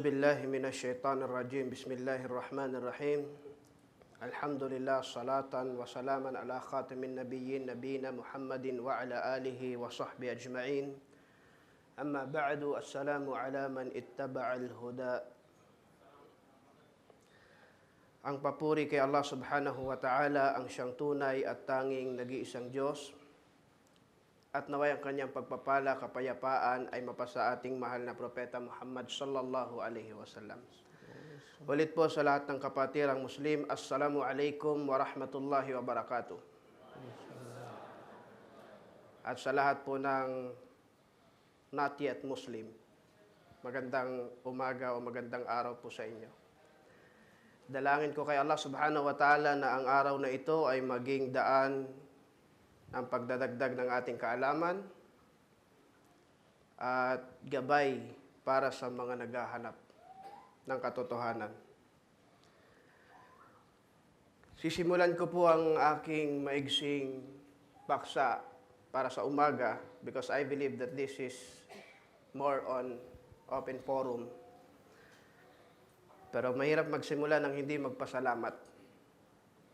billahi minasyaitanir rajim. Bismillahirrahmanirrahim. Alhamdulillah, salatan wa salaman ala khatamin nabiyyin nabiyina Muhammadin wa ala alihi wa sahbihi ajma'in. Amma ba'du, assalamu ala man ittaba'al huda. Ang papuri kay Allah subhanahu wa ta'ala, ang siyang tunay at tanging nag-iisang Diyos. At naway ang kanyang pagpapala, kapayapaan ay mapasa ating mahal na propeta Muhammad sallallahu alaihi wasallam. Ulit po sa lahat ng kapatirang Muslim, Assalamu alaikum wa rahmatullahi wa barakatuh. At sa lahat po ng not yet Muslim, magandang umaga o magandang araw po sa inyo. Dalangin ko kay Allah subhanahu wa ta'ala na ang araw na ito ay maging daan ang pagdadagdag ng ating kaalaman at gabay para sa mga naghahanap ng katotohanan. Sisimulan ko po ang aking maigsing paksa para sa umaga because I believe that this is more on open forum. Pero mahirap magsimula ng hindi magpasalamat.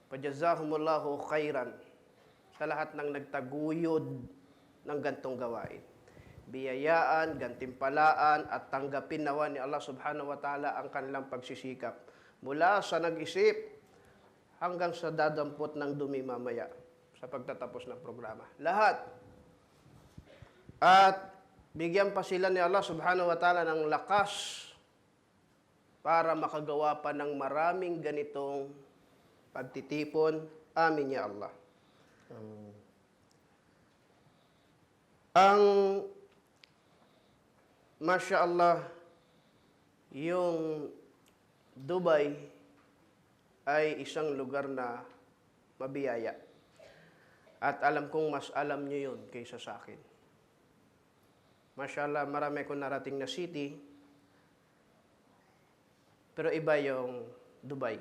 Pajazahumullahu khairan sa lahat ng nagtaguyod ng gantong gawain. Biyayaan, gantimpalaan, at tanggapin nawa ni Allah subhanahu wa ta'ala ang kanilang pagsisikap. Mula sa nag-isip hanggang sa dadampot ng dumi mamaya sa pagtatapos ng programa. Lahat. At bigyan pa sila ni Allah subhanahu wa ta'ala ng lakas para makagawa pa ng maraming ganitong pagtitipon. Amin ya Allah. Ang Masya Allah, yung Dubai ay isang lugar na mabiyaya. At alam kong mas alam nyo yun kaysa sa akin. Masya Allah, marami akong narating na city, pero iba yung Dubai.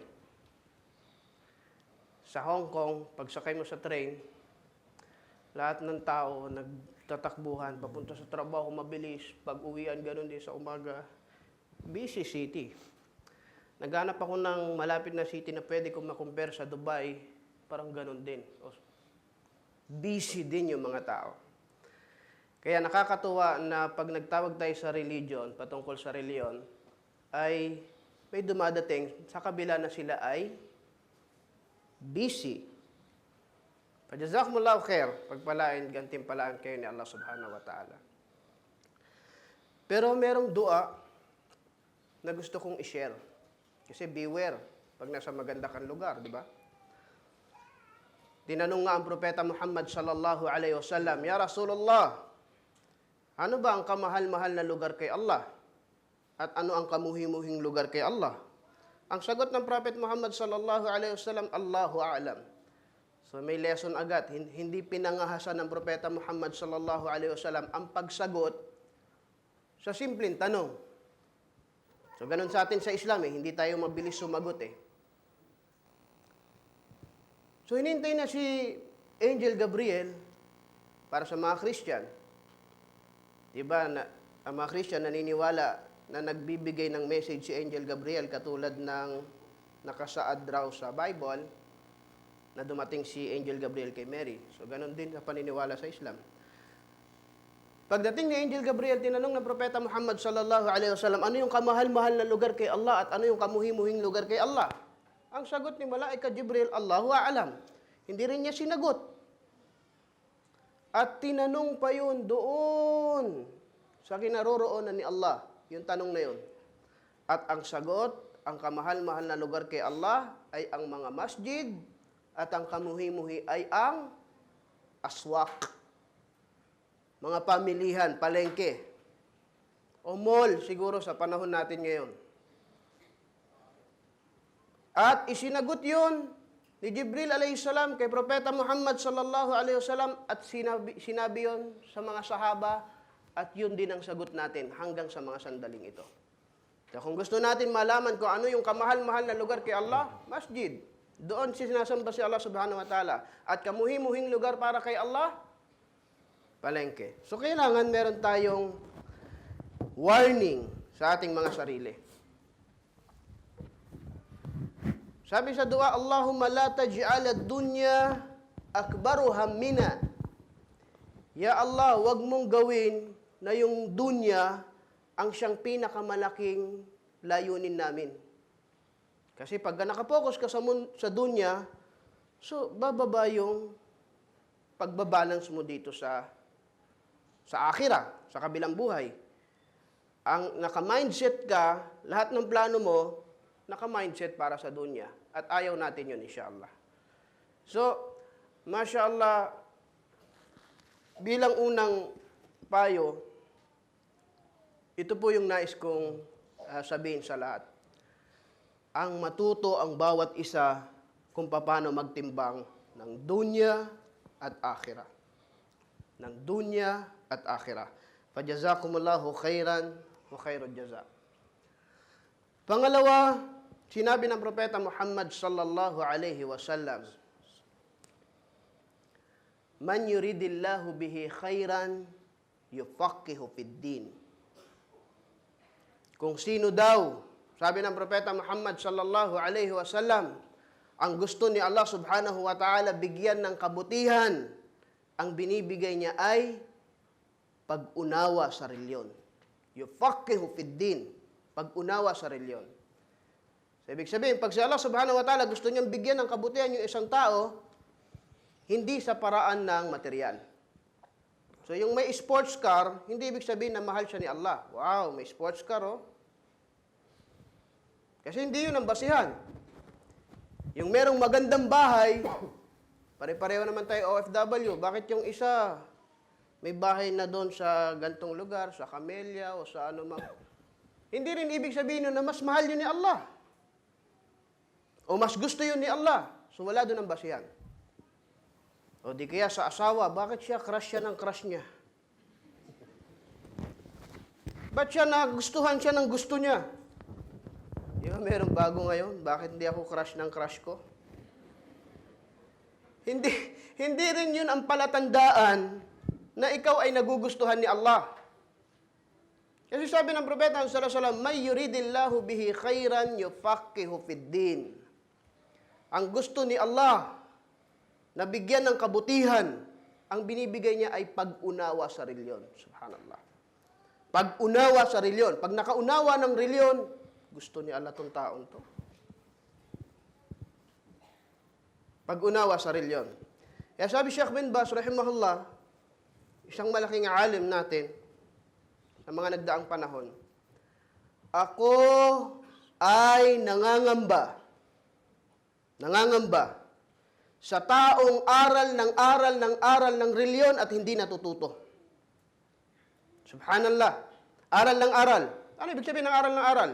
Sa Hong Kong, pagsakay mo sa train, lahat ng tao nagtatakbuhan, papunta sa trabaho, mabilis, pag-uwian, ganun din sa umaga. Busy city. Naghanap ako ng malapit na city na pwede kong makumpare sa Dubai, parang ganun din. Busy din yung mga tao. Kaya nakakatuwa na pag nagtawag tayo sa religion, patungkol sa reliyon, ay may dumadating sa kabila na sila ay busy. Pajazakumullahu khair, pagpalain, gantimpalaan kayo ni Allah subhanahu wa ta'ala. Pero merong dua na gusto kong i-share. Kasi beware, pag nasa maganda kang lugar, di ba? Tinanong nga ang propeta Muhammad sallallahu alaihi wasallam, Ya Rasulullah, ano ba ang kamahal-mahal na lugar kay Allah? At ano ang kamuhimuhing lugar kay Allah? Ang sagot ng Prophet Muhammad sallallahu alaihi wasallam, Allahu a'lam. So may lesson agad, hindi pinangahasan ng Propeta Muhammad sallallahu alaihi wasallam ang pagsagot sa simpleng tanong. So ganun sa atin sa Islam hindi tayo mabilis sumagot So hinintay na si Angel Gabriel para sa mga Christian. Diba, ang mga Christian naniniwala na nagbibigay ng message si Angel Gabriel katulad ng nakasaad raw sa Bible na dumating si Angel Gabriel kay Mary. So, ganun din sa paniniwala sa Islam. Pagdating ni Angel Gabriel, tinanong ng Propeta Muhammad sallallahu alaihi wasallam, ano yung kamahal-mahal na lugar kay Allah at ano yung kamuhimuhing lugar kay Allah? Ang sagot ni Malaika Jibril, Allahu a'lam. Hindi rin niya sinagot. At tinanong pa yun doon sa kinaroroonan ni Allah. Yung tanong na yun. At ang sagot, ang kamahal-mahal na lugar kay Allah ay ang mga masjid at ang kamuhimuhi ay ang aswak. Mga pamilihan, palengke. O mall siguro sa panahon natin ngayon. At isinagot yun ni Jibril alayhi salam kay Propeta Muhammad sallallahu alaihi wasallam at sinabi yun sa mga sahaba. At yun din ang sagot natin hanggang sa mga sandaling ito. So kung gusto natin malaman kung ano yung kamahal-mahal na lugar kay Allah, masjid. Doon sinasamba si Allah subhanahu wa ta'ala. At kamuhimuhing lugar para kay Allah, palengke. So kailangan meron tayong warning sa ating mga sarili. Sabi sa dua, Allahumma la taj'al ad-dunya akbaru hammina. Ya Allah, wag mong gawin na yung dunya ang siyang pinakamalaking layunin namin. Kasi pag nakapokus ka sa dunya, so bababa yung pagbabalance mo dito sa akhirah, sa kabilang buhay. Ang naka-mindset ka, lahat ng plano mo, naka-mindset para sa dunya. At ayaw natin yun, insyaAllah. So, masyaAllah, bilang unang payo, ito po yung nais kong sabihin sa lahat. Ang matuto ang bawat isa kung paano magtimbang ng dunya at akhirah. Ng dunya at akhirah. Fajazakumullahu khairan wa khairul jaza. Pangalawa, sinabi ng Propeta Muhammad sallallahu alaihi wasallam, Man yuridillahu bihi khairan yufaqihu fid din. Kung sino daw, sabi ng Propeta Muhammad sallallahu alaihi wasallam, ang gusto ni Allah subhanahu wa ta'ala bigyan ng kabutihan, ang binibigay niya ay pag-unawa sa reliyon. Yufaqihu fid din. Pag-unawa sa reliyon. So, ibig sabihin, pag si Allah subhanahu wa ta'ala gusto niyang bigyan ng kabutihan yung isang tao, hindi sa paraan ng material. So, yung may sports car, hindi ibig sabihin na mahal siya ni Allah. Wow, may sports car, oh. Kasi hindi yun ang basihan. Yung merong magandang bahay, pare-pareho naman tayo OFW. Bakit yung isa, may bahay na doon sa gantong lugar, sa Camellia o sa ano mang. Hindi rin ibig sabihin na mas mahal yun ni Allah. O mas gusto yun ni Allah. So wala doon ang basihan. O di kaya sa asawa, bakit siya crush siya ng crush niya? Ba't siya nagustuhan siya ng gusto niya? Di ba merong bago ngayon? Bakit hindi ako crush ng crush ko? Hindi rin yun ang palatandaan na ikaw ay nagugustuhan ni Allah. Kasi sabi ng Propeta sallallahu alaihi wasallam, "May yuridillahu bihi khairan yufaqihu fid din." Ang gusto ni Allah na bigyan ng kabutihan, ang binibigay niya ay pag-unawa sa reliyon. Subhanallah. Pag-unawa sa reliyon. Pag nakaunawa ng reliyon, gusto ni Allah tong taong to. Pag-unawa sa reliyon. Kaya sabi Sheikh bin Baz, rahimahullah, isang malaking alim natin, sa mga nagdaang panahon, ako ay nangangamba sa taong aral ng reliyon at hindi natututo. Subhanallah. Aral ng aral. Ano ibig sabihin ng aral ng aral?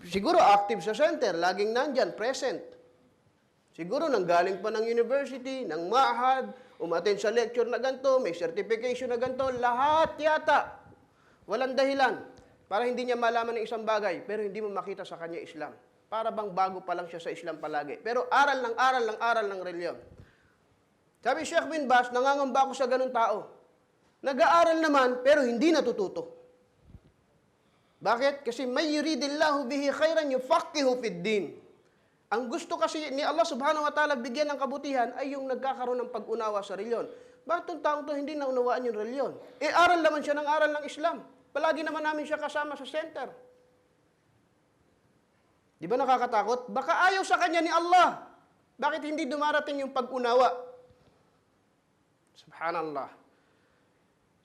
Siguro active sa center, laging nandyan, present. Siguro nanggaling pa ng university, ng mahad, umattend sa lecture na ganito, may certification na ganito, lahat yata. Walang dahilan para hindi niya malaman ng isang bagay, pero hindi mo makita sa kanya Islam. Para bang bago pa lang siya sa Islam palagi. Pero aral ng reliyon. Sabi Sheikh bin Baz, nangangamba ako sa ganung tao. Nag-aaral naman, pero hindi natututo. Bakit? Kasi may yuridillahu bihi khairan yufaqihu fid din. Ang gusto kasi ni Allah subhanahu wa ta'ala bigyan ng kabutihan ay yung nagkakaroon ng pag-unawa sa reliyon. Bakit itong taong to hindi naunawaan yung reliyon? Aral naman siya ng aral ng Islam. Palagi naman namin siya kasama sa center. Di ba nakakatakot? Baka ayaw sa kanya ni Allah. Bakit hindi dumarating yung pag-unawa? Subhanallah.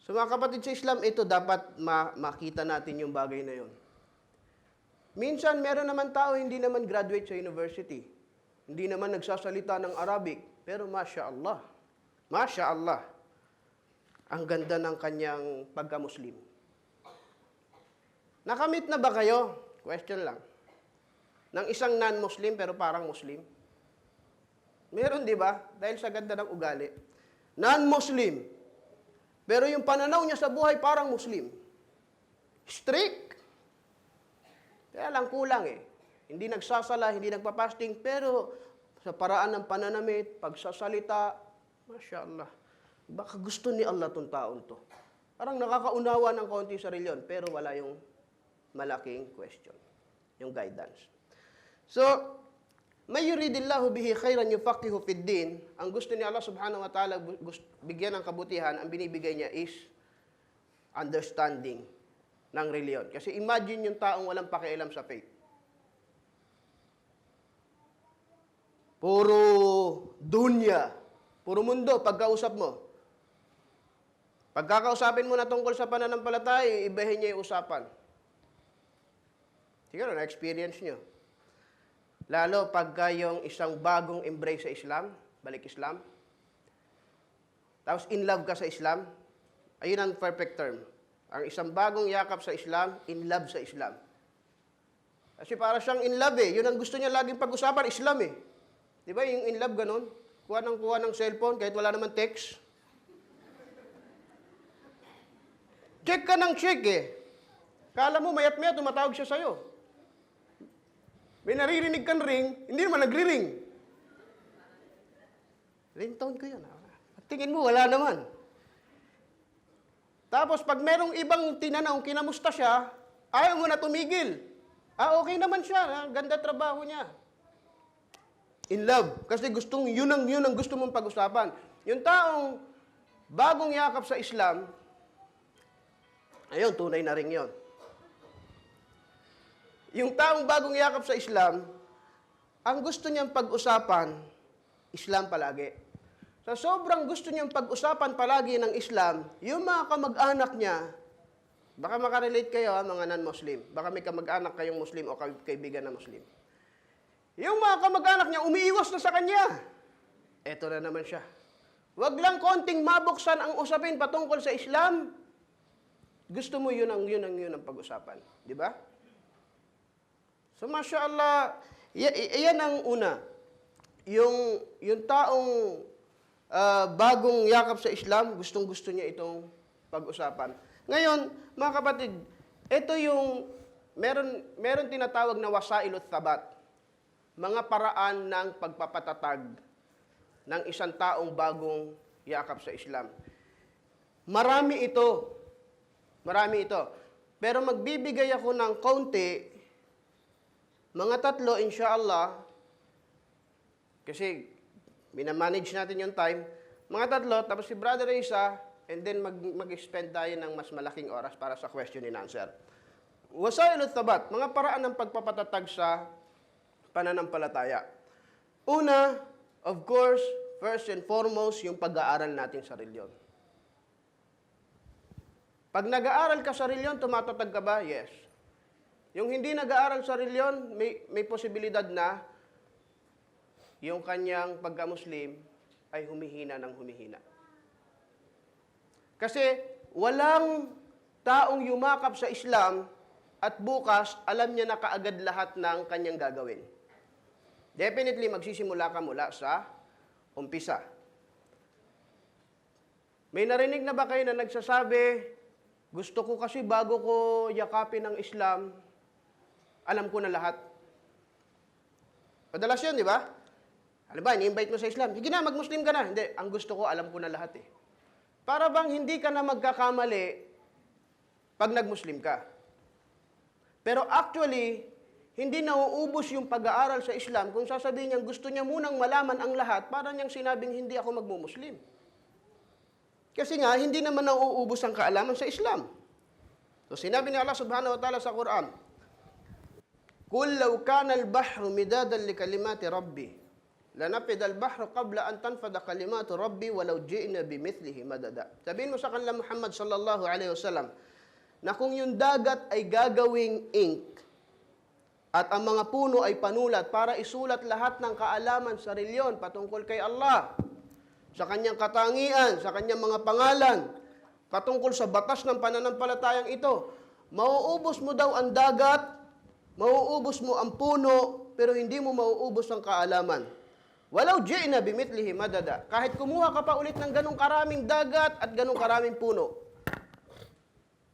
So mga kapatid sa Islam, ito dapat makita natin yung bagay na yun. Minsan, meron naman tao hindi naman graduate sa university. Hindi naman nagsasalita ng Arabic. Pero Masya Allah, ang ganda ng kanyang pagka-Muslim. Nakamit na ba kayo? Question lang. Ng isang non-Muslim pero parang Muslim? Meron, di ba? Dahil sa ganda ng ugali. Non-Muslim. Pero yung pananaw niya sa buhay parang Muslim. Strict. Kaya lang kulang eh. Hindi nagsasala, hindi nagpapasting, pero sa paraan ng pananamit, pagsasalita, Masya Allah. Baka gusto ni Allah tong taon to. Parang nakakaunawa ng kaunti sa reliyon, pero wala yung malaking question, yung guidance. So, may yuridillahu bihi khairan yufaqihu fid din. Ang gusto ni Allah subhanahu wa ta'ala bigyan ng kabutihan, ang binibigay niya is understanding ng reliyon. Kasi imagine yung taong walang pakialam sa faith. Puro dunya, puro mundo, pagkausap mo. Pagkakausapin mo na tungkol sa pananampalataya, ibahin niya yung usapan. Siguro, na-experience nyo. Lalo pagka yung isang bagong embrace sa Islam, balik Islam, tapos in love ka sa Islam, ayun ang perfect term. Ang isang bagong yakap sa Islam, in love sa Islam. Kasi para siyang in love eh. Yun ang gusto niya laging pag-usapan, Islam eh. Di ba yung in love ganun? Kuha ng cellphone kahit wala naman text. Check ka ng check eh. Kala mo mayat-maya tumatawag siya sa'yo. May naririnig kang ring, hindi naman nagri-ring. Ringtone ko yun. Tingin mo, wala naman. Tapos pag merong ibang tinanong, kinamusta siya, ayaw mo na tumigil. Okay naman siya, ganda trabaho niya. In love. Kasi yun ang gusto mong pag-usapan. Yung taong bagong yakap sa Islam, ayun, tunay na ring yun. Yung taong bagong yakap sa Islam, ang gusto niyang pag-usapan, Islam palagi. Sa sobrang gusto niyang pag-usapan palagi ng Islam, yung mga kamag-anak niya, baka makarelate kayo mga non-Muslim, baka may kamag-anak kayong Muslim o kaibigan na Muslim. Yung mga kamag-anak niya, umiiwas na sa kanya. Eto na naman siya. Wag lang konting mabuksan ang usapin patungkol sa Islam. Gusto mo yun ang pag-usapan. Di ba? So, mashallah, yan ang una. Yung taong bagong yakap sa Islam, gustong-gusto niya itong pag-usapan. Ngayon, mga kapatid, ito yung, meron tinatawag na wasailut thabat. Mga paraan ng pagpapatatag ng isang taong bagong yakap sa Islam. Marami ito. Pero magbibigay ako ng kaunti, mga 3, inshallah, kasi minamanage natin yung time, mga 3, tapos si Brother Isa, and then mag-spend tayo ng mas malaking oras para sa question and answer. Wasailut thabat, mga paraan ng pagpapatatag sa pananampalataya. Una, of course, first and foremost, yung pag-aaral natin sa reliyon. Pag nag-aaral ka sa reliyon, tumatatag ka ba? Yes. Yung hindi nag-aaral sa reliyon, may posibilidad na yung kanyang pagka-Muslim ay humihina ng humihina. Kasi walang taong yumakap sa Islam at bukas alam niya na kaagad lahat ng kanyang gagawin. Definitely, magsisimula ka mula sa umpisa. May narinig na ba kayo na nagsasabi, gusto ko kasi bago ko yakapin ng Islam, alam ko na lahat. Madalas yun, di ba? Halimbawa, ni-invite mo sa Islam, sige na, mag-Muslim ka na. Hindi, ang gusto ko, alam ko na lahat eh. Para bang hindi ka na magkakamali pag nag-Muslim ka. Pero actually, hindi nauubos yung pag-aaral sa Islam kung sasabihin niya gusto niya munang malaman ang lahat para niyang sinabing hindi ako magmumuslim. Kasi nga, hindi naman nauubos ang kaalaman sa Islam. So sinabi ni Allah subhanahu wa ta'ala sa Quran, Kul law kana al-bahru midadan li kalimati Rabbi, lanafida al-bahru qabla an tanfada kalimatu Rabbi walau ji'na bimithlihi madada. Sabihin mo sa kanila Muhammad sallallahu alaihi wasallam, na kung yung dagat ay gagawing ink, at ang mga puno ay panulat para isulat lahat ng kaalaman sa reliyon patungkol kay Allah, sa kanyang katangian, sa kanyang mga pangalan, patungkol sa batas ng pananampalatayang ito, mauubos mo daw ang dagat, mauubos mo ang puno, pero hindi mo mauubos ang kaalaman. Walau ji'na bimithlihi madada. Kahit kumuha ka pa ulit ng ganong karaming dagat at ganong karaming puno.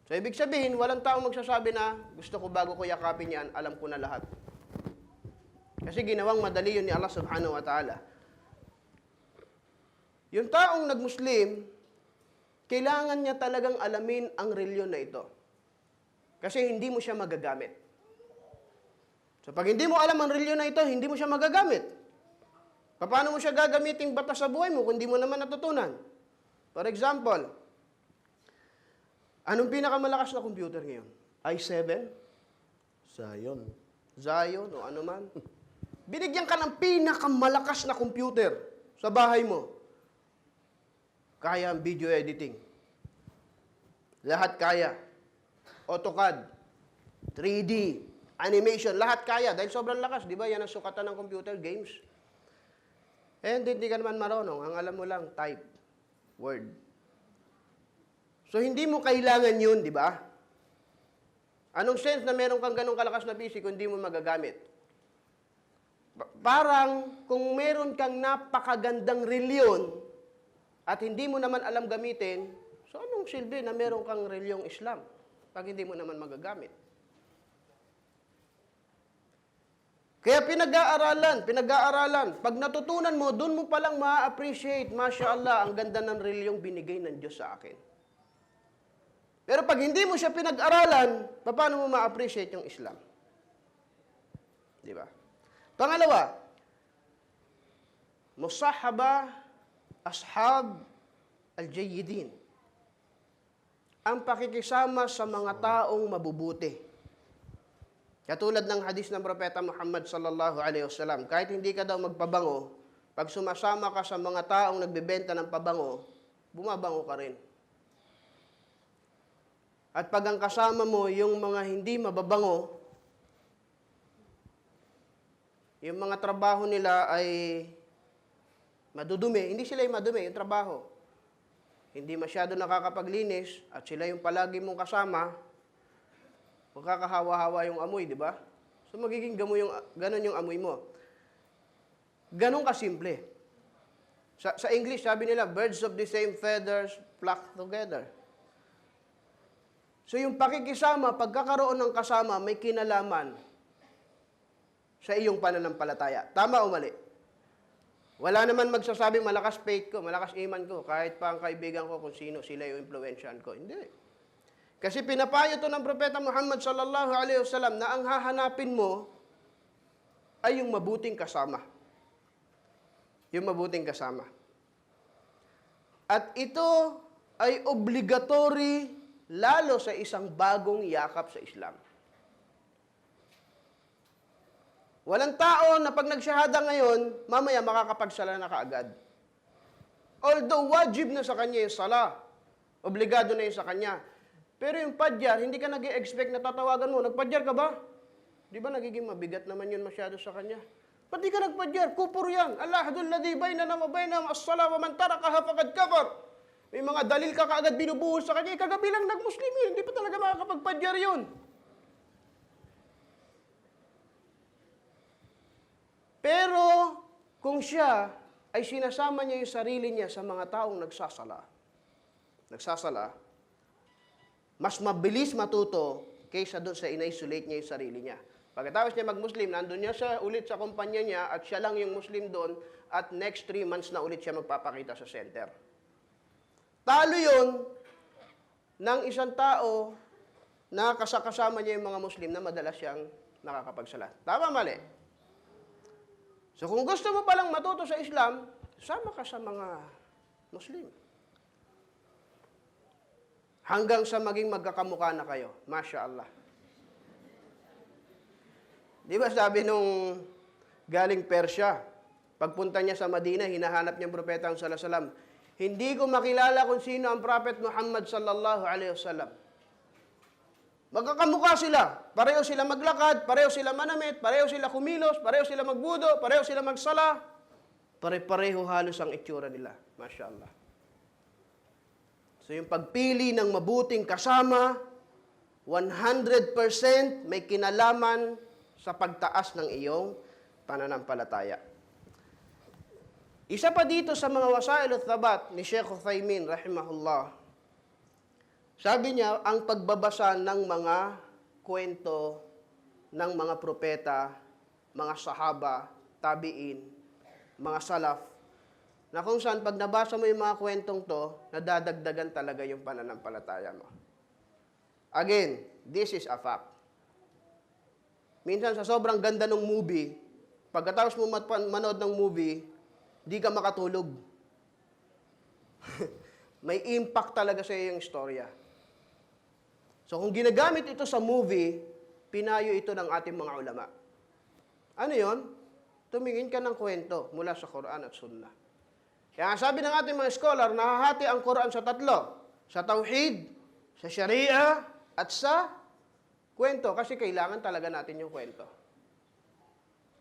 So, ibig sabihin, walang taong magsasabi na, gusto ko bago ko yakapin yan, alam ko na lahat. Kasi ginawang madali yun ni Allah subhanahu wa ta'ala. Yung taong nag-Muslim, kailangan niya talagang alamin ang reliyon na ito. Kasi hindi mo siya magagamit. So pag hindi mo alam ang reliyon na ito, hindi mo siya magagamit. Paano mo siya gagamiting batas sa buhay mo kung hindi mo naman natutunan? For example, anong pinakamalakas na computer ngayon? i7? Zion o ano man? Binigyan ka ng pinakamalakas na computer sa bahay mo. Kaya ang video editing. Lahat kaya. AutoCAD, 3D, animation, lahat kaya. Dahil sobrang lakas, di ba? Yan ang sukatan ng computer, games. And hindi ka naman marunong. Ang alam mo lang, type, word. So, hindi mo kailangan yun, di ba? Anong sense na meron kang ganong kalakas na PC kung hindi mo magagamit? Parang kung meron kang napakagandang reliyon at hindi mo naman alam gamitin, so anong silbi na meron kang reliyong Islam pag hindi mo naman magagamit? Kaya pinag-aaralan. Pag natutunan mo, doon mo palang ma-appreciate, Masya Allah, ang ganda ng reliyong binigay ng Diyos sa akin. Pero pag hindi mo siya pinag-aralan, paano mo ma-appreciate yung Islam? Di ba? Pangalawa, musahaba ashab al-jayyidin. Ang pakikisama sa mga taong mabubuti. Katulad ng hadis ng Propeta Muhammad sallallahu alaihi wasallam, kahit hindi ka daw magpabango, pag sumasama ka sa mga taong nagbebenta ng pabango, bumabango ka rin. At pag ang kasama mo yung mga hindi mababango, yung mga trabaho nila ay madudumi, hindi sila yung madumi, yung trabaho. Hindi masyado nakakapaglinis at sila yung palagi mong kasama, magkakahawa-hawa yung amoy, di ba? So magiging ganon yung amoy mo. Ganon kasimple. Sa English, sabi nila, birds of the same feathers flock together. So yung pakikisama, pagkakaroon ng kasama, may kinalaman sa iyong pananampalataya. Tama o mali? Wala naman magsasabing malakas faith ko, malakas iman ko, kahit pa ang kaibigan ko kung sino sila yung influensyan ko. Hindi. Kasi pinapayo to ng Propeta Muhammad sallallahu alaihi wasallam na ang hahanapin mo ay yung mabuting kasama. Yung mabuting kasama. At ito ay obligatory lalo sa isang bagong yakap sa Islam. Walang tao na pag nagsyahada ngayon, mamaya makakapagsala na kaagad. Although wajib na sa kanya yung sala, obligado na yun sa kanya. Pero yung padyar, hindi ka nag-i-expect na tatawagan mo. Nagpadyar ka ba? Di ba nagiging mabigat naman yun masyado sa kanya? Ba't di ka nagpadyar? Kupur yan. Allahadul ladhi baynana wa baynahum as-sala wa man tarakaha faqad kafar. May mga dalil ka kaagad binubuhos sa kanya. Kagabi lang nag-Muslim yun. Hindi pa talaga makakapagpadyar yun. Pero kung siya ay sinasama niya yung sarili niya sa mga taong nagsasala, mas mabilis matuto kaysa doon sa in-isolate niya yung sarili niya. Pagkatapos niya mag-Muslim, nandun niya siya ulit sa kumpanya niya at siya lang yung Muslim doon at next 3 months na ulit siya magpapakita sa center. Talo yun ng isang tao na kasama niya yung mga Muslim na madalas siyang nakakapagsala. Tama, mali? So kung gusto mo palang matuto sa Islam, sama ka sa mga Muslim. Hanggang sa maging magkakamukha na kayo. Masya Allah. Di ba sabi nung galing Persya, pagpunta niya sa Madina, hinahanap niya ang propeta sallallahu alaihi wasallam. Hindi ko makilala kung sino ang Prophet Muhammad sallallahu alaihi wasallam. Magkakamukha sila. Pareho sila maglakad, pareho sila manamit, pareho sila kumilos, pareho sila magbudo, pareho sila magsala. Pare-pareho halos ang itsura nila. Masya Allah. So yung pagpili ng mabuting kasama, 100% may kinalaman sa pagtaas ng iyong pananampalataya. Isa pa dito sa mga wasail at-thabat ni Sheikh Uthaymin, rahimahullah, sabi niya, ang pagbabasa ng mga kwento ng mga propeta, mga sahaba, tabiin, mga salaf, na kung saan pag nabasa mo yung mga kwentong to, nadadagdagan talaga yung pananampalataya mo. Again, this is a fact. Minsan sa sobrang ganda ng movie, pagkatapos mo manood ng movie, di ka makatulog. May impact talaga sa iyo yung istorya. So kung ginagamit ito sa movie, pinayo ito ng ating mga ulama. Ano yon? Tumingin ka ng kwento mula sa Quran at Sunnah. Kaya sabi ng ating mga scholar, nahahati ang Quran sa tatlo. Sa Tauhid, sa Sharia, at sa kwento. Kasi kailangan talaga natin yung kwento.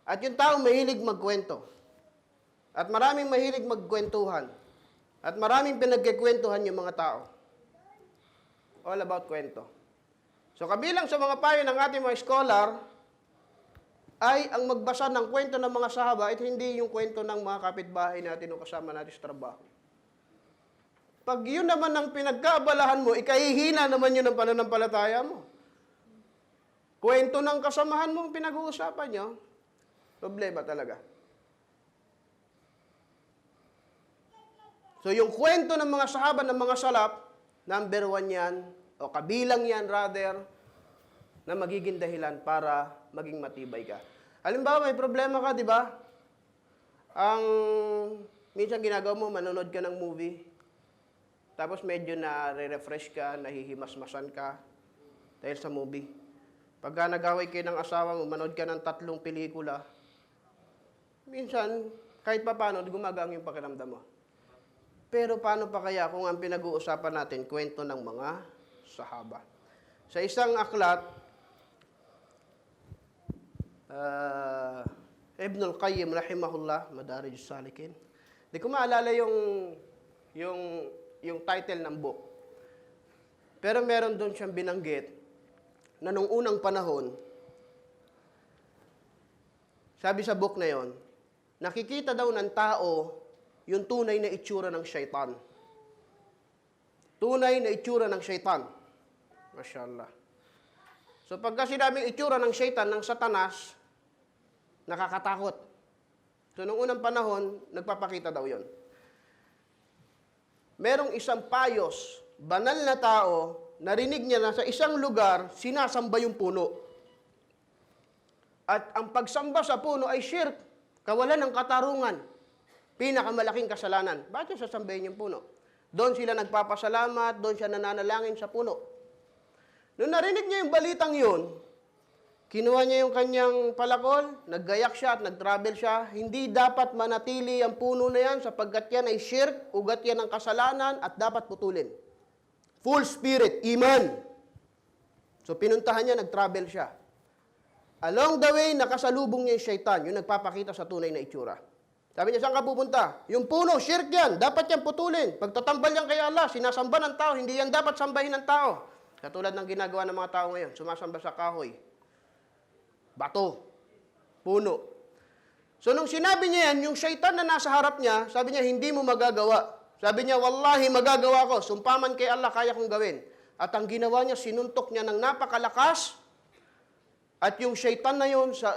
At yung tao mahilig magkwento. At maraming mahilig magkwentuhan. At maraming pinagkikwentuhan yung mga tao. All about kwento. So kabilang sa mga payo ng ating mga scholar, ay ang magbasa ng kwento ng mga sahaba at hindi yung kwento ng mga kapitbahay natin o kasama natin sa trabaho. Pag yun naman ang pinagkaabalahan mo, ikahihina naman yun ang pananampalataya mo. Kwento ng kasamahan mo ang pinag-uusapan nyo, problema talaga. So yung kwento ng mga sahaba, ng mga salap, number 1 yan, o kabilang yan rather, na magiging dahilan para maging matibay ka. Halimbawa, may problema ka, di ba? Ang minsan ginagawa mo, manonood ka ng movie, tapos medyo na-refresh ka, nahihimasmasan ka dahil sa movie. Pagka nag-away kayo ng asawa mo, manood ka ng 3 pelikula, minsan, kahit pa paano, gumagang yung pakiramdam mo. Pero paano pa kaya kung ang pinag-uusapan natin, kwento ng mga sahaba? Sa isang aklat, Ibn al-Qayyim rahimahullah, Madarij as-Salikin. Di ko maalala yung title ng book. Pero meron doon siyang binanggit na nung unang panahon, sabi sa book na yon, nakikita daw ng tao yung tunay na itsura ng syaitan. Tunay na itsura ng syaitan. Mashallah. So pagka sinabing itsura ng syaitan, ng satanas, nakakatakot. So nung unang panahon, nagpapakita daw yon. Merong isang payos, banal na tao, narinig niya na sa isang lugar, sinasamba yung puno. At ang pagsamba sa puno ay shirk, kawalan ng katarungan, pinakamalaking kasalanan. Bakit siya sasambahin yung puno? Doon sila nagpapasalamat, doon siya nananalangin sa puno. Nung narinig niya yung balitang yun, kinuha niya yung kanyang palakol, naggayak siya at nag-travel siya. Hindi dapat manatili ang puno na yan sapagkat yan ay shirk, ugat yan ng kasalanan at dapat putulin. Full spirit, iman. So pinuntahan niya, nag-travel siya. Along the way, nakasalubong niya yung syaitan, yung nagpapakita sa tunay na itsura. Sabi niya, saan ka pupunta? Yung puno, shirk yan, dapat yan putulin. Pagtatambal yan kay Allah, sinasamba ng tao, hindi yan dapat sambahin ng tao. Katulad ng ginagawa ng mga tao ngayon, sumasamba sa kahoy, bato, puno. So nung sinabi niya yan, yung syaitan na nasa harap niya, sabi niya, hindi mo magagawa. Sabi niya, wallahi, magagawa ko. Sumpaman kay Allah, kaya kong gawin. At ang ginawa niya, sinuntok niya ng napakalakas. At yung syaitan na yun, sa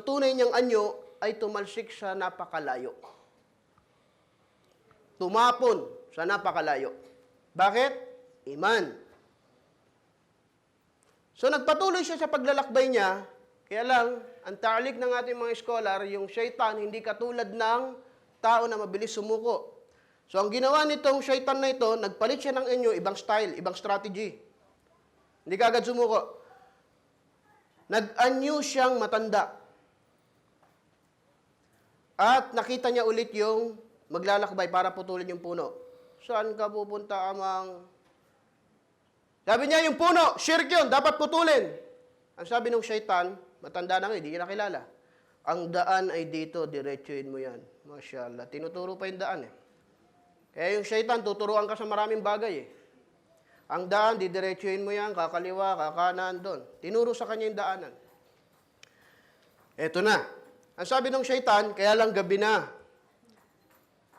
tunay niyang anyo, ay tumalsik sa napakalayo. Tumapon sa napakalayo. Bakit? Iman. So nagpatuloy siya sa paglalakbay niya, kaya lang, ang ta'alik ng ating mga scholar, yung syaitan, hindi katulad ng tao na mabilis sumuko. So ang ginawa nitong syaitan na ito, nagpalit siya ng inyo, ibang style, ibang strategy. Hindi ka agad sumuko. Nag-anyo siyang matanda. At nakita niya ulit yung maglalakbay para putulin yung puno. Saan ka pupunta, amang? Sabi niya, yung puno, shirk yun, dapat putulin. Ang sabi ng syaitan, matanda na nga, hindi niya nakilala. Ang daan ay dito, diretsuin mo yan. Masya Allah. Tinuturo pa yung daan eh. Kaya yung syaitan, tuturuan ka sa maraming bagay eh. Ang daan, didiretsuin mo yan, kakaliwa, kakanan, doon. Tinuro sa kanya yung daanan. Eto na. Ang sabi ng syaitan, kaya lang gabi na.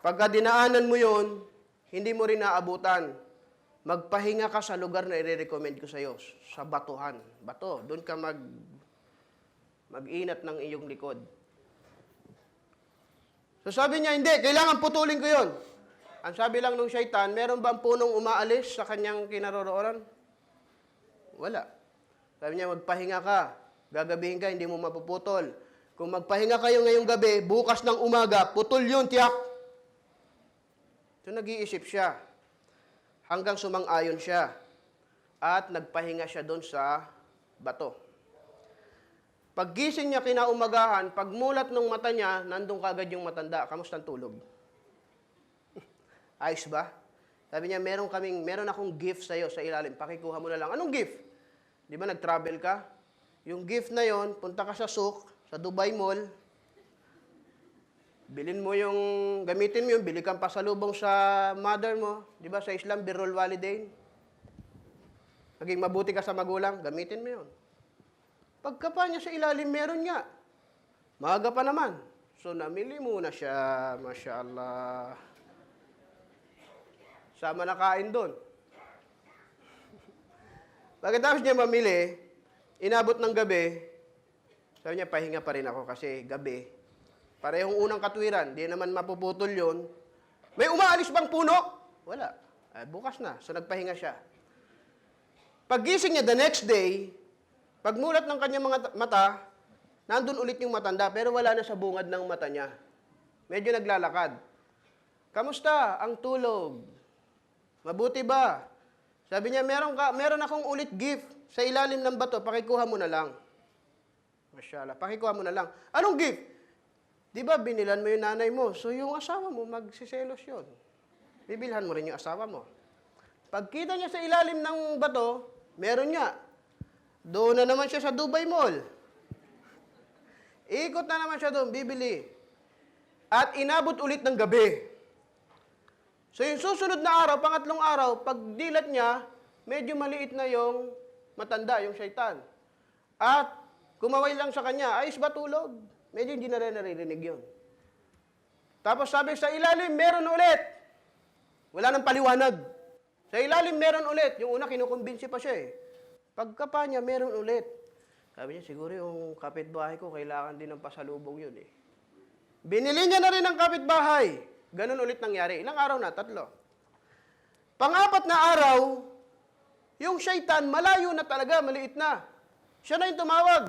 Pagka dinaanan mo yun, hindi mo rin naabutan. Magpahinga ka sa lugar na i-recommend ko sa iyo, sa batuhan. Bato, doon ka mag-inat ng iyong likod. So sabi niya, hindi, kailangan putulin ko yun. Ang sabi lang ng syaitan, meron ba ang punong umaalis sa kanyang kinaroroonan? Wala. Sabi niya, magpahinga ka. Gagabihin ka, hindi mo mapuputol. Kung magpahinga kayo ngayong gabi, bukas ng umaga, putol yun, tiyak. So nag-iisip siya. Hanggang sumang-ayon siya. At nagpahinga siya doon sa bato. Paggising niya kinaumagahan, pagmulat ng mata niya, nandun kagad yung matanda. Kamusta ang tulog? Ayos ba? Sabi niya, meron akong gift sa'yo sa ilalim. Pakikuha mo na lang. Anong gift? Di ba nag-travel ka? Yung gift na yon, punta ka sa souk, sa Dubai Mall, gamitin mo yun, bili kang pasalubong sa mother mo. Di ba sa Islam, birrul walidain? Maging mabuti ka sa magulang, gamitin mo yun. Pagkapa niya sa ilalim, meron niya. Maaga pa naman. So, namili muna siya, Masya Allah. Sama na kain doon. Pagkatapos niya mamili, inabot ng gabi, sabi niya, pahinga pa rin ako kasi gabi. Parehong unang katwiran, di naman mapuputol yun. May umaalis bang puno? Wala. Bukas na. So, nagpahinga siya. Paggising niya the next day, pagmulat ng kanyang mga mata, nandun ulit yung matanda, pero wala na sa bungad ng mata niya. Medyo naglalakad. Kamusta ang tulog? Mabuti ba? Sabi niya, meron akong ulit gift sa ilalim ng bato, pakikuha mo na lang. Masyaallah, pakikuha mo na lang. Anong gift? Di ba, binilan mo yung nanay mo, so yung asawa mo, magsiselos yun. Bibilhan mo rin yung asawa mo. Pagkita niya sa ilalim ng bato, meron niya. Doon na naman siya sa Dubai Mall. Ikot na naman siya doon, bibili. At inabot ulit ng gabi. So yung susunod na araw, pangatlong araw, pag dilat niya, medyo maliit na yung matanda, yung syaitan. At kumaway lang sa kanya, ayos ba tulog? Medyo hindi na rin naririnig yun. Tapos sabi, sa ilalim, meron ulit. Wala nang paliwanag. Sa ilalim, meron ulit. Yung una, kinukumbinsi pa siya eh. Pagkapa niya, meron ulit. Sabi niya, siguro yung kapitbahay ko, kailangan din ng pasalubong yun eh. Binili niya na rin ang kapitbahay. Ganun ulit nangyari. Ilang araw na? 3. Pang-4 na araw, yung syaitan, malayo na talaga, maliit na. Siya na yung tumawag.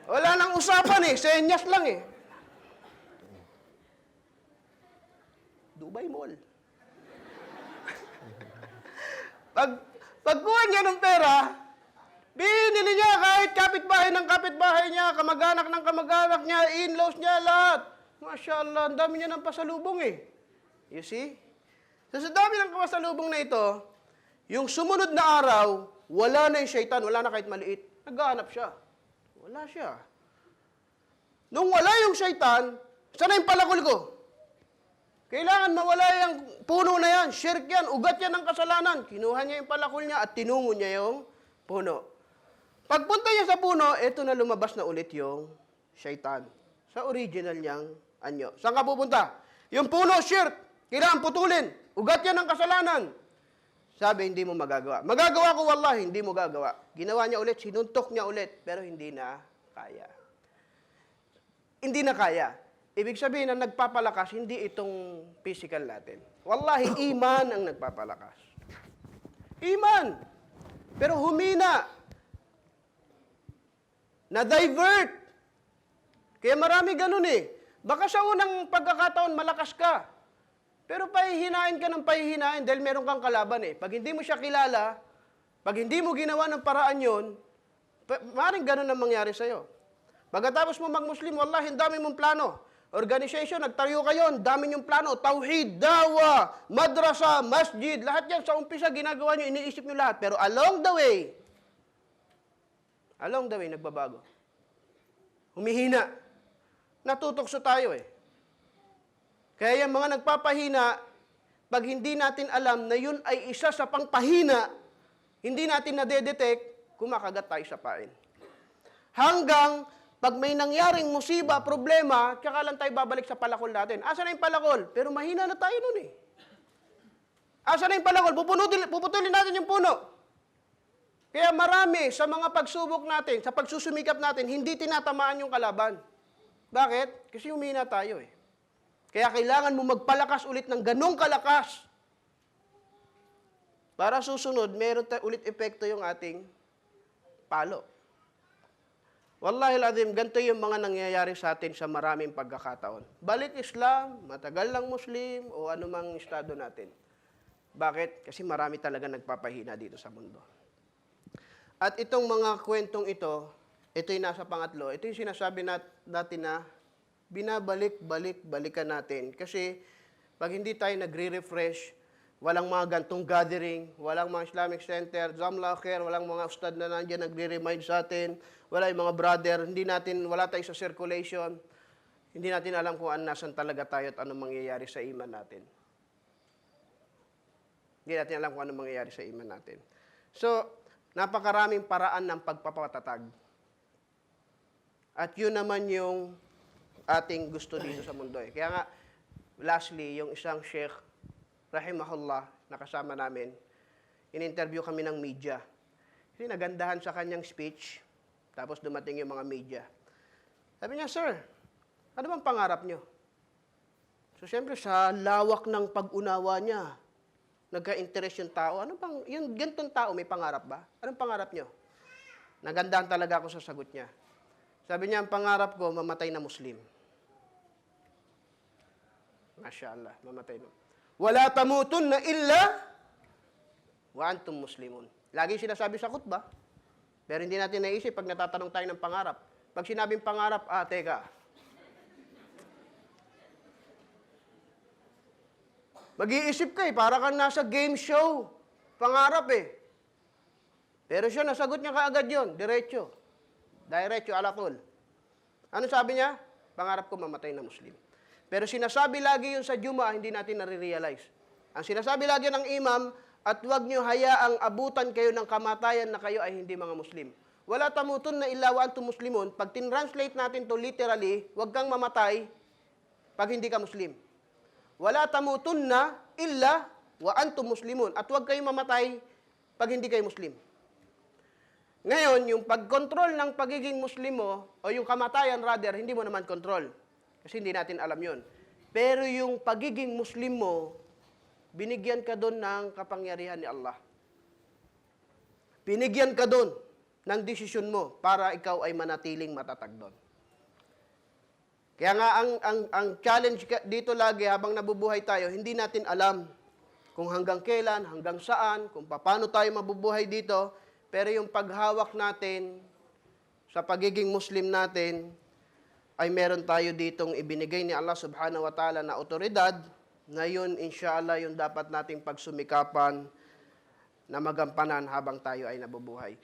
Wala nang usapan eh, senyas lang eh. Dubai Mall. Pagkuha niya ng pera, binili niya kahit kapitbahay ng kapitbahay niya, kamag-anak ng kamag-anak niya, in-laws niya, lahat. Masya Allah, ang dami niya ng pasalubong eh. You see? So, sa dami ng pasalubong na ito, yung sumunod na araw, wala na yung syaitan, wala na kahit maliit. Naghahanap siya. Wala siya. Nung wala yung syaitan, saan na yung palakol ko? Kailangan mawala yung puno na yan, shirk yan, ugat yan ng kasalanan. Kinuha niya yung palakol niya at tinungo niya yung puno. Pagpunta niya sa puno, eto na lumabas na ulit yung syaitan. Sa original niyang anyo. Saan ka pupunta? Yung puno, shirk. Kailangan putulin. Ugat yan ng kasalanan. Sabi, hindi mo magagawa. Magagawa ko, wallahi, hindi mo gagawa. Ginawa niya ulit, sinuntok niya ulit, pero hindi na kaya. Hindi na kaya. Ibig sabihin na nagpapalakas, hindi itong physical natin. Wallahi, iman ang nagpapalakas. Iman. Pero humina. Na-divert. Kaya marami ganun eh. Baka sa unang pagkakataon, malakas ka. Pero pahihinain ka ng pahihinain dahil meron kang kalaban eh. Pag hindi mo siya kilala, pag hindi mo ginawa ng paraan yun, maaaring ganun ang mangyari sa'yo. Pagkatapos mo mag-Muslim, wallahi, ang dami mong plano. Organization, nagtayo kayo, ang dami niyong plano. Tauhid, dawa, madrasa, masjid, lahat yan sa umpisa ginagawa niyo, iniisip niyo lahat. Pero along the way, nagbabago. Humihina. Natutokso tayo eh. Kaya yung mga nagpapahina, pag hindi natin alam na yun ay isa sa pangpahina, hindi natin nadedetect, kumakagat tayo sa pain. Hanggang pag may nangyaring musiba, problema, tsaka lang tayo babalik sa palakol natin. Asa na yung palakol? Pero mahina na tayo nun eh. Asa na yung palakol? Puputulin natin yung puno. Kaya marami sa mga pagsubok natin, sa pagsusumikap natin, hindi tinatamaan yung kalaban. Bakit? Kasi humina tayo eh. Kaya kailangan mo magpalakas ulit ng ganong kalakas. Para susunod, meron ulit epekto yung ating palo. Wallahi lazim, ganito yung mga nangyayari sa atin sa maraming pagkakataon. Balik Islam, matagal lang Muslim, o anumang estado natin. Bakit? Kasi marami talaga nagpapahina dito sa mundo. At itong mga kwentong ito yung nasa pangatlo, ito yung sinasabi natin na binabalik-balikan natin. Kasi pag hindi tayo nagre-refresh, walang mga gantong gathering, walang mga Islamic Center, Jamlaker, walang mga ustad na nandiyan nagre-remind sa atin, wala yung mga brother, wala tayo sa circulation, hindi natin alam kung nasan talaga tayo at anong mangyayari sa iman natin. Hindi natin alam kung anong mangyayari sa iman natin. So, napakaraming paraan ng pagpapatatag. At yun naman yung ating gusto dito sa mundo. Kaya nga, lastly, yung isang sheikh, rahimahullah, nakasama namin, in-interview kami ng media. Kasi nagandahan sa kanyang speech, tapos dumating yung mga media. Sabi niya, sir, ano bang pangarap niyo? So, siyempre, sa lawak ng pag-unawa niya, nagka-interest yung tao. Yung gantong tao, may pangarap ba? Anong pangarap niyo? Nagandahan talaga ako sa sagot niya. Sabi niya, ang pangarap ko, mamatay na Muslim. Masya Allah, mamatay na. Wala tamutun na illa wa antum muslimun. Lagi sinasabi sa khutbah. Pero hindi natin naisip pag natatanong tayo ng pangarap. Pag sinabing pangarap, teka. Mag-iisip ka para kang nasa game show. Pangarap Pero siya, nasagot niya kaagad yun. Diretso. Diretso ala tol. Ano sabi niya? Pangarap ko mamatay na Muslim. Pero sinasabi lagi yun sa Juma, hindi natin nare-realize. Ang sinasabi lagi ng imam, at huwag niyo hayaang abutan kayo ng kamatayan na kayo ay hindi mga Muslim. Wala tamutun na illa wa antum muslimun. Pag tin-translate natin to literally, huwag kang mamatay pag hindi ka Muslim. Wala tamutun na illa wa antum muslimun. At huwag kayong mamatay pag hindi kayo Muslim. Ngayon, yung pag-control ng pagiging Muslim mo, o yung kamatayan rather, hindi mo naman control. Kasi hindi natin alam yon. Pero yung pagiging Muslim mo, binigyan ka doon ng kapangyarihan ni Allah. Binigyan ka doon ng desisyon mo para ikaw ay manatiling matatag doon. Kaya nga ang challenge dito lagi habang nabubuhay tayo, hindi natin alam kung hanggang kailan, hanggang saan, kung paano tayo mabubuhay dito, pero yung paghawak natin sa pagiging Muslim natin, ay meron tayo ditong ibinigay ni Allah subhanahu wa ta'ala na otoridad, na yun, inshallah, yung dapat nating pagsumikapan na magampanan habang tayo ay nabubuhay.